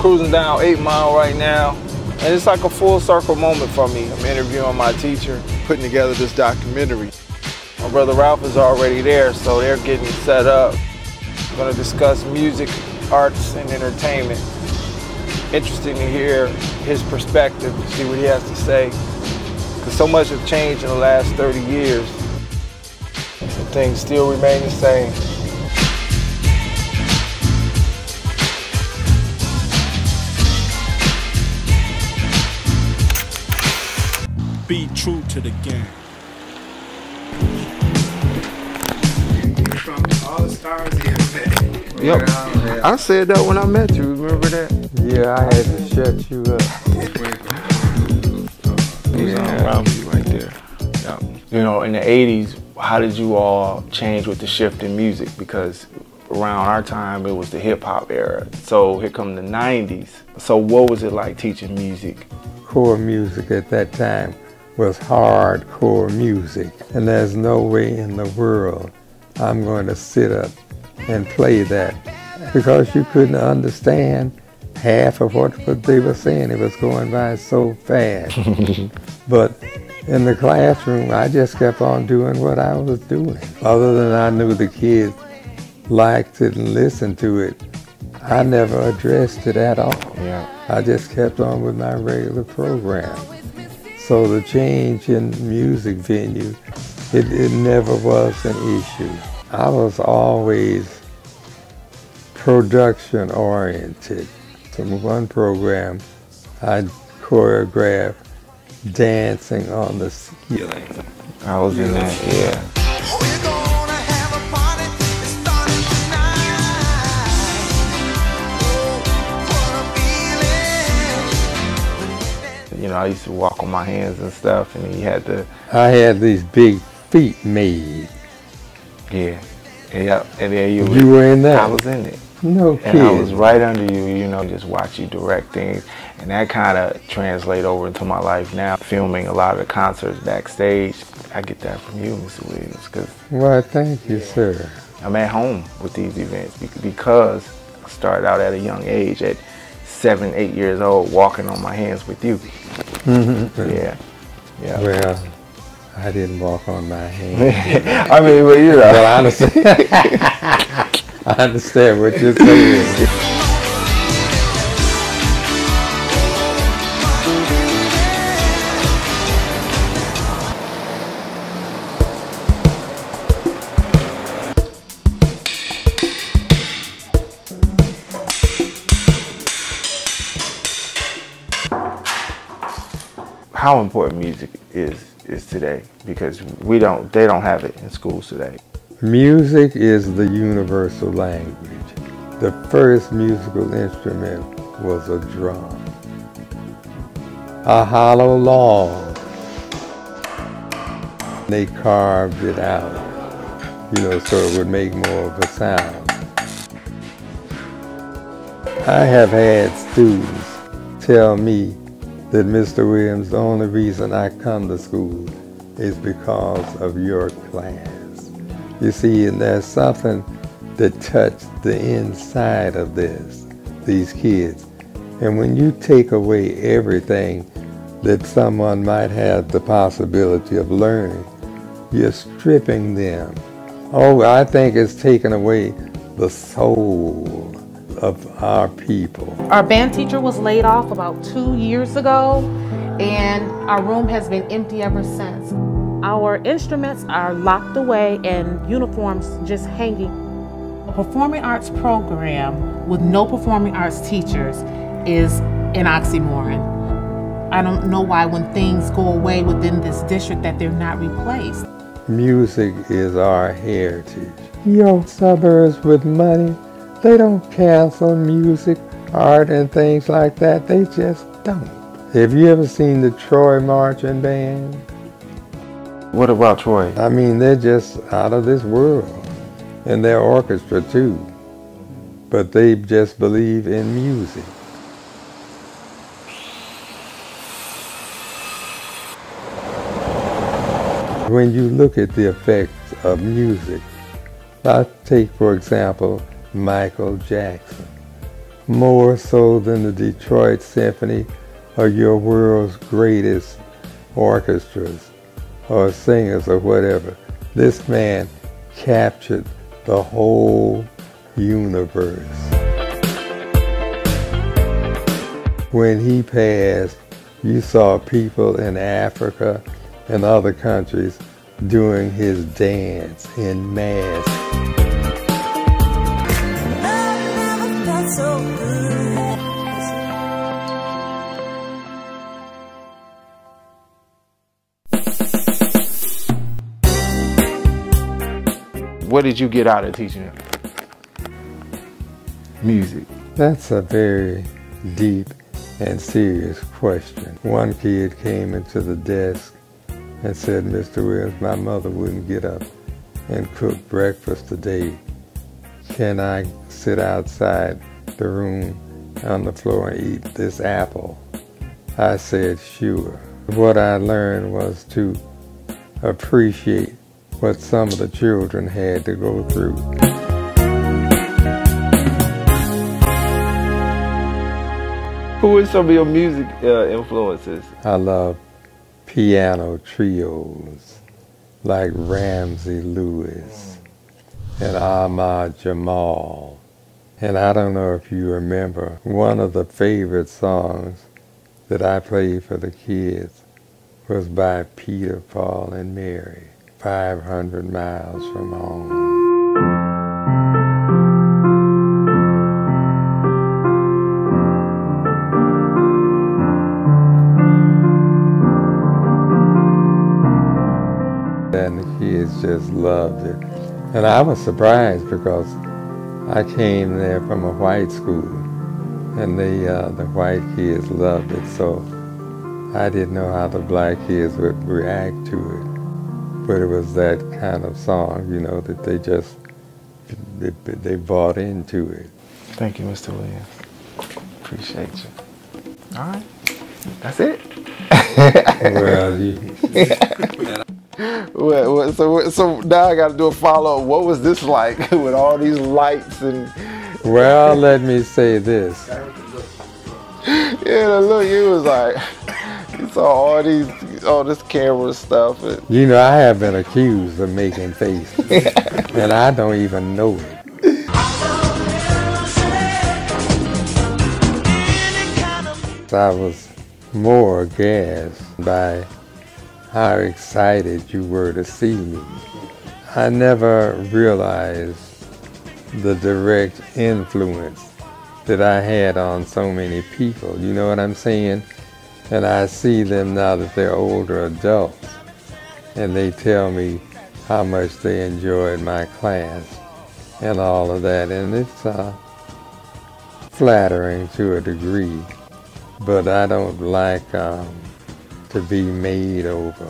cruising down 8 Mile right now, and it's like a full circle moment for me. I'm interviewing my teacher, putting together this documentary. My brother Ralph is already there, so they're getting set up. We're gonna discuss music, arts, and entertainment. Interesting to hear his perspective, see what he has to say, because so much has changed in the last 30 years. Some things still remain the same. Be true to the game. From all the stars here. Yep. I said that when I met you, remember that? Yeah, I had to shut you up. Yeah, around you right there. Yeah. You know, in the 80s, how did you all change with the shift in music? Because around our time, it was the hip hop era. So here come the 90s. So what was it like teaching music? Core music at that time was hardcore music. And there's no way in the world I'm going to sit up and play that, because you couldn't understand half of what they were saying. It was going by so fast. But in the classroom, I just kept on doing what I was doing. Other than I knew the kids liked it and listened to it, I never addressed it at all. Yeah. I just kept on with my regular program. So the change in music venue, it never was an issue. I was always production oriented. From one program, I choreographed dancing on the ceiling. I was in that, yeah. You know, I used to walk on my hands and stuff, and you had to... I had these big feet made. Yeah. Yeah. And then you were in that? I was in it. No kidding. And I was kidding. right under you, you know, just watch you direct things. And that kind of translates over into my life now, filming a lot of the concerts backstage. I get that from you, Mr. Williams, because... Well, thank you, sir. I'm at home with these events because I started out at a young age, at 7, 8 years old, walking on my hands with you. Yeah. Yeah. Well, I didn't walk on my hands. I mean, well, you know. Well, I understand. I understand what you're saying. How important music is today, because they don't have it in schools today. Music is the universal language. The first musical instrument was a drum, a hollow log. They carved it out, you know, so it would make more of a sound. I have had students tell me that, Mr. Williams, the only reason I come to school is because of your class. You see, and there's something that touched the inside of these kids. And when you take away everything that someone might have the possibility of learning, you're stripping them. Oh, I think it's taken away the soul of our people. Our band teacher was laid off about 2 years ago, and our room has been empty ever since. Our instruments are locked away and uniforms just hanging. A performing arts program with no performing arts teachers is an oxymoron. I don't know why when things go away within this district that they're not replaced. Music is our heritage. Your suburbs with money, they don't cancel music, art, and things like that. They just don't. Have you ever seen the Troy Marching Band? What about Troy? I mean, they're just out of this world. And their orchestra too. But they just believe in music. When you look at the effects of music, I take, for example, Michael Jackson. more so than the Detroit Symphony or your world's greatest orchestras or singers or whatever. This man captured the whole universe. When he passed, you saw people in Africa and other countries doing his dance in mass. What did you get out of teaching him? Music. That's a very deep and serious question. One kid came into the desk and said, "Mr. Williams, my mother wouldn't get up and cook breakfast today. Can I sit outside the room on the floor and eat this apple?" I said, "Sure." What I learned was to appreciate what some of the children had to go through. Who is some of your music influences? I love piano trios like Ramsey Lewis and Ahmad Jamal. And I don't know if you remember, one of the favorite songs that I played for the kids was by Peter, Paul, and Mary, 500 Miles from Home. And the kids just loved it. And I was surprised because I came there from a white school and the white kids loved it, so I didn't know how the black kids would react to it. But it was that kind of song, you know, that they bought into it. Thank you, Mr. Williams. Appreciate you. All right. That's it. Well, so now I got to do a follow-up. What was this like with all these lights and? Well, let me say this. Yeah, look, you was like, you saw all this camera stuff. And you know, I have been accused of making faces, and I don't even know it. I was more aghast by how excited you were to see me. I never realized the direct influence that I had on so many people, you know what I'm saying? And I see them now that they're older adults, and they tell me how much they enjoyed my class and all of that, and it's flattering to a degree, but I don't like to be made over.